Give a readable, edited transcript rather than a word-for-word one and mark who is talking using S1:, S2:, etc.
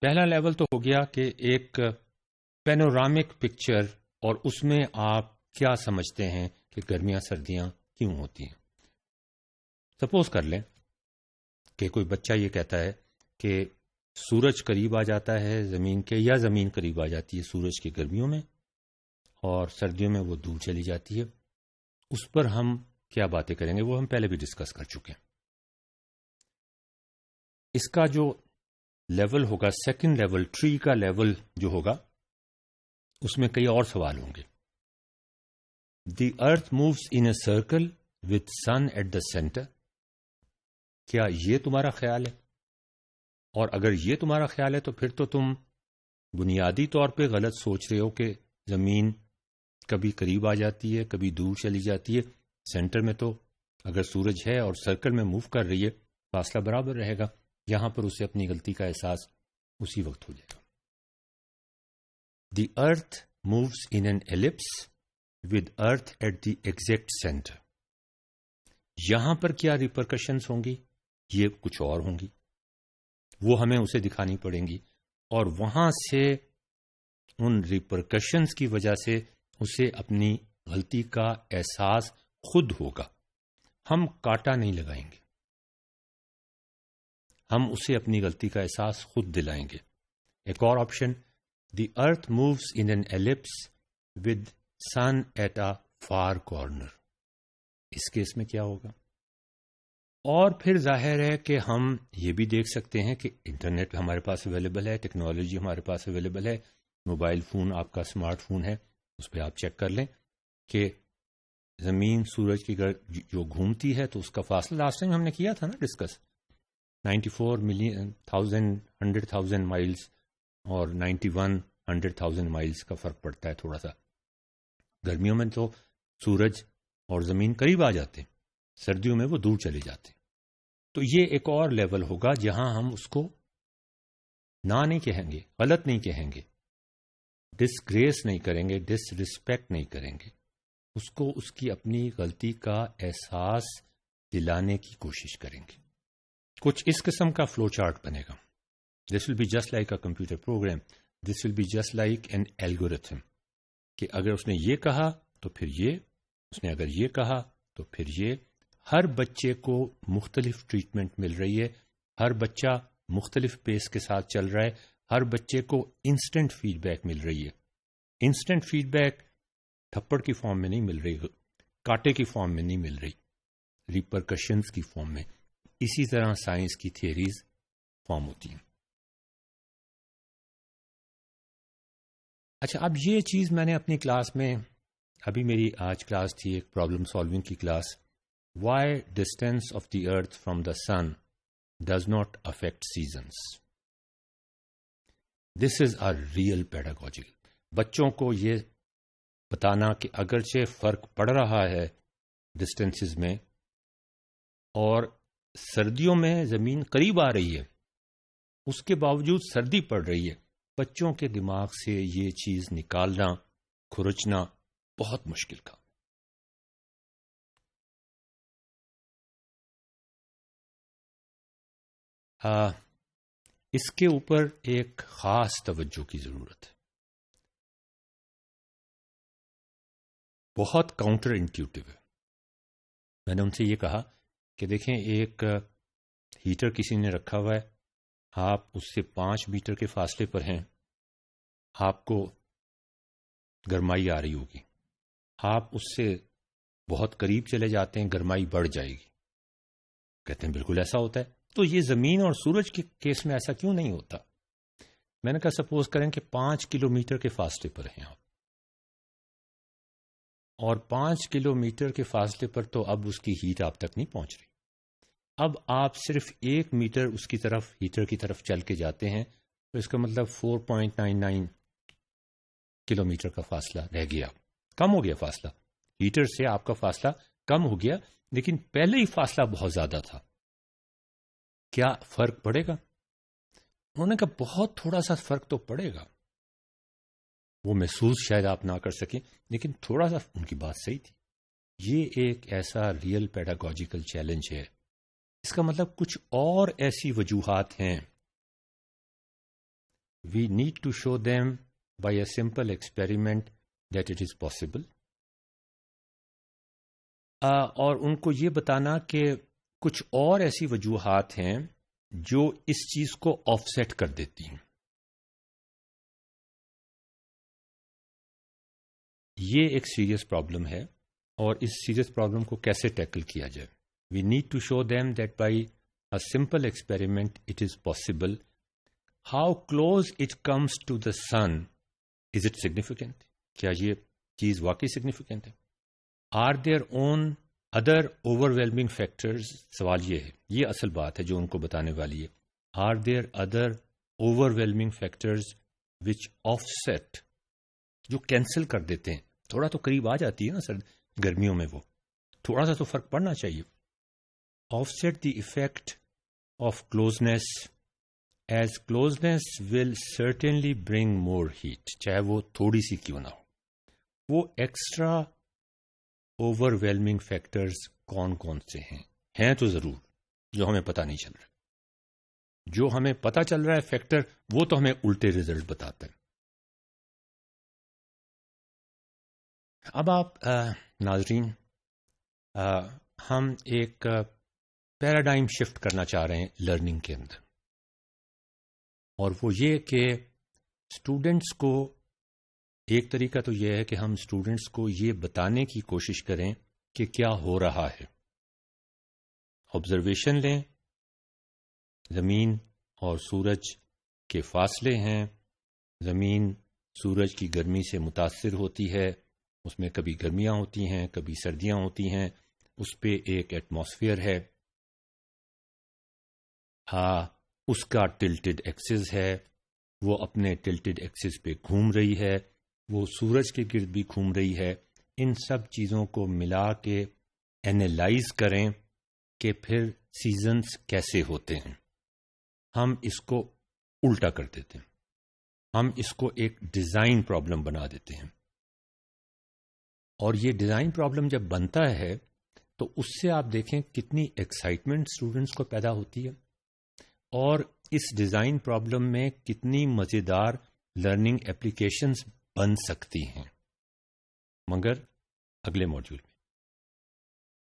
S1: پہلا لیول تو ہو گیا کہ ایک پینورامک پکچر، اور اس میں آپ کیا سمجھتے ہیں کہ گرمیاں سردیاں کیوں ہوتی ہیں. سپوز کر لیں کہ کوئی بچہ یہ کہتا ہے کہ سورج قریب آ جاتا ہے زمین کے، یا زمین قریب آ جاتی ہے سورج کی گرمیوں میں، اور سردیوں میں وہ دور چلی جاتی ہے. اس پر ہم کیا باتیں کریں گے وہ ہم پہلے بھی ڈسکس کر چکے ہیں. اس کا جو لیول ہوگا، سیکنڈ لیول، ٹری کا لیول جو ہوگا، اس میں کئی اور سوال ہوں گے. The earth moves in a circle with sun at the centre. کیا یہ تمہارا خیال ہے؟ اور اگر یہ تمہارا خیال ہے تو پھر تو تم بنیادی طور پہ غلط سوچ رہے ہو کہ زمین کبھی قریب آ جاتی ہے، کبھی دور چلی جاتی ہے. سینٹر میں تو اگر سورج ہے اور سرکل میں موو کر رہی ہے، فاصلہ برابر رہے گا. یہاں پر اسے اپنی غلطی کا احساس اسی وقت ہو جائے گا. The earth moves in an ellipse with earth at the exact centre. یہاں پر کیا ریپرکشنز ہوں گی؟ یہ کچھ اور ہوں گی، وہ ہمیں اسے دکھانی پڑیں گی، اور وہاں سے ان ریپرکشنز کی وجہ سے اسے اپنی غلطی کا احساس خود ہوگا. ہم کاٹا نہیں لگائیں گے، ہم اسے اپنی غلطی کا احساس خود دلائیں گے. ایک اور option, the earth moves in an ellipse with sun at a far corner. اس کیس میں کیا ہوگا؟ اور پھر ظاہر ہے کہ ہم یہ بھی دیکھ سکتے ہیں کہ انٹرنیٹ ہمارے پاس اویلیبل ہے، ٹیکنالوجی ہمارے پاس اویلیبل ہے. موبائل فون آپ کا اسمارٹ فون ہے، اس پہ آپ چیک کر لیں کہ زمین سورج کی جو گھومتی ہے تو اس کا فاصلہ لاسٹ ٹائم ہم نے کیا تھا نا ڈسکس، 100,000 مائلز اور 100,000 مائلز کا فرق پڑتا ہے تھوڑا سا. گرمیوں میں تو سورج اور زمین قریب آ جاتے ہیں، سردیوں میں وہ دور چلے جاتے ہیں. تو یہ ایک اور لیول ہوگا جہاں ہم اس کو نہ نہیں کہیں گے، غلط نہیں کہیں گے، ڈسگریس نہیں کریں گے، ڈس ریسپیکٹ نہیں کریں گے. اس کو اس کی اپنی غلطی کا احساس دلانے کی کوشش کریں گے. کچھ اس قسم کا فلو چارٹ بنے گا. This will be just like a computer program, this will be just like an algorithm, کہ اگر اس نے یہ کہا تو پھر یہ، اس نے اگر یہ کہا تو پھر یہ. ہر بچے کو مختلف ٹریٹمنٹ مل رہی ہے، ہر بچہ مختلف پیس کے ساتھ چل رہا ہے، ہر بچے کو انسٹنٹ فیڈ بیک مل رہی ہے. انسٹنٹ فیڈ بیک تھپڑ کی فارم میں نہیں مل رہی، کاٹے کی فارم میں نہیں مل رہی، ریپرکشنز کی فارم میں. اسی طرح سائنس کی تھیوریز فارم ہوتی ہیں. اچھا، اب یہ چیز میں نے اپنی کلاس میں، ابھی میری آج کلاس تھی ایک پرابلم سالونگ کی class, why distance of the earth from the sun does not affect seasons. This is a real pedagogy. بچوں کو یہ بتانا کہ اگرچہ فرق پڑ رہا ہے ڈسٹینسز میں، اور سردیوں میں زمین قریب آ رہی ہے، اس کے باوجود سردی پڑ رہی ہے، بچوں کے دماغ سے یہ چیز نکالنا، کھرچنا بہت مشکل کا. اس کے اوپر ایک خاص توجہ کی ضرورت ہے. بہت کاؤنٹر انٹیوٹیو ہے. میں نے ان سے یہ کہا کہ دیکھیں، ایک ہیٹر کسی نے رکھا ہوا ہے، آپ اس سے 5 میٹر کے فاصلے پر ہیں، آپ کو گرمائی آ رہی ہوگی. آپ اس سے بہت قریب چلے جاتے ہیں، گرمائی بڑھ جائے گی. کہتے ہیں بالکل ایسا ہوتا ہے. تو یہ زمین اور سورج کے کیس میں ایسا کیوں نہیں ہوتا؟ میں نے کہا سپوز کریں کہ 5 کلومیٹر کے فاصلے پر ہیں آپ، اور 5 کلومیٹر کے فاصلے پر تو اب اس کی ہیٹ آپ تک نہیں پہنچ رہی. اب آپ صرف 1 میٹر اس کی طرف، ہیٹر کی طرف چل کے جاتے ہیں، تو اس کا مطلب 4.99 کلومیٹر کا فاصلہ رہ گیا. کم ہو گیا فاصلہ، ہیٹر سے آپ کا فاصلہ کم ہو گیا، لیکن پہلے ہی فاصلہ بہت زیادہ تھا. کیا فرق پڑے گا؟ انہوں نے کہا بہت تھوڑا سا فرق تو پڑے گا. وہ محسوس شاید آپ نہ کر سکیں، لیکن تھوڑا سا ان کی بات صحیح تھی. یہ ایک ایسا ریئل پیڈاگوجیکل چیلنج ہے. اس کا مطلب کچھ اور ایسی وجوہات ہیں We need to show them by a simple experiment that it is possible. اور ان کو یہ بتانا کہ کچھ اور ایسی وجوہات ہیں جو اس چیز کو آف سیٹ کر دیتی ہیں. یہ ایک سیریس پرابلم ہے اور اس سیریس پرابلم کو کیسے ٹیکل کیا جائے. We need to show them that by a simple experiment it is possible. How close it comes to the sun, is it significant? کیا یہ چیز واقعی سگنیفیکینٹ ہے؟ Are there own other overwhelming factors? سوال یہ ہے، یہ اصل بات ہے جو ان کو بتانے والی ہے. Are there other overwhelming factors which offset, جو کینسل کر دیتے ہیں؟ تھوڑا تو قریب آ جاتی ہے نا سر گرمیوں میں، وہ تھوڑا سا تو فرق پڑنا چاہیے. Offset the effect of closeness, as closeness will certainly bring more heat, چاہے وہ تھوڑی سی کیوں نہ ہو. وہ ایکسٹرا اوور ویلمنگ فیکٹرز کون کون سے ہیں تو ضرور، جو ہمیں پتہ نہیں چل رہا. جو ہمیں پتہ چل رہا ہے فیکٹر، وہ تو ہمیں الٹے ریزلٹ بتاتا ہے. اب آپ ناظرین، ہم ایک پیراڈائم شفٹ کرنا چاہ رہے ہیں لرننگ کے اندر، اور وہ یہ کہ اسٹوڈنٹس کو، ایک طریقہ تو یہ ہے کہ ہم اسٹوڈنٹس کو یہ بتانے کی کوشش کریں کہ کیا ہو رہا ہے. آبزرویشن لیں، زمین اور سورج کے فاصلے ہیں، زمین سورج کی گرمی سے متاثر ہوتی ہے، اس میں کبھی گرمیاں ہوتی ہیں، کبھی سردیاں ہوتی ہیں، اس پہ ایک ایٹماسفیئر ہے، اس کا ٹلٹڈ ایکسس ہے، وہ اپنے ٹلٹڈ ایکسس پہ گھوم رہی ہے، وہ سورج کے گرد بھی گھوم رہی ہے. ان سب چیزوں کو ملا کے اینالائز کریں کہ پھر سیزنز کیسے ہوتے ہیں. ہم اس کو الٹا کر دیتے ہیں، ہم اس کو ایک ڈیزائن پرابلم بنا دیتے ہیں. اور یہ ڈیزائن پرابلم جب بنتا ہے تو اس سے آپ دیکھیں کتنی ایکسائٹمنٹ اسٹوڈنٹس کو پیدا ہوتی ہے، اور اس ڈیزائن پرابلم میں کتنی مزیدار لرننگ اپلیکیشنز بن سکتی ہیں. مگر اگلے موڈیول میں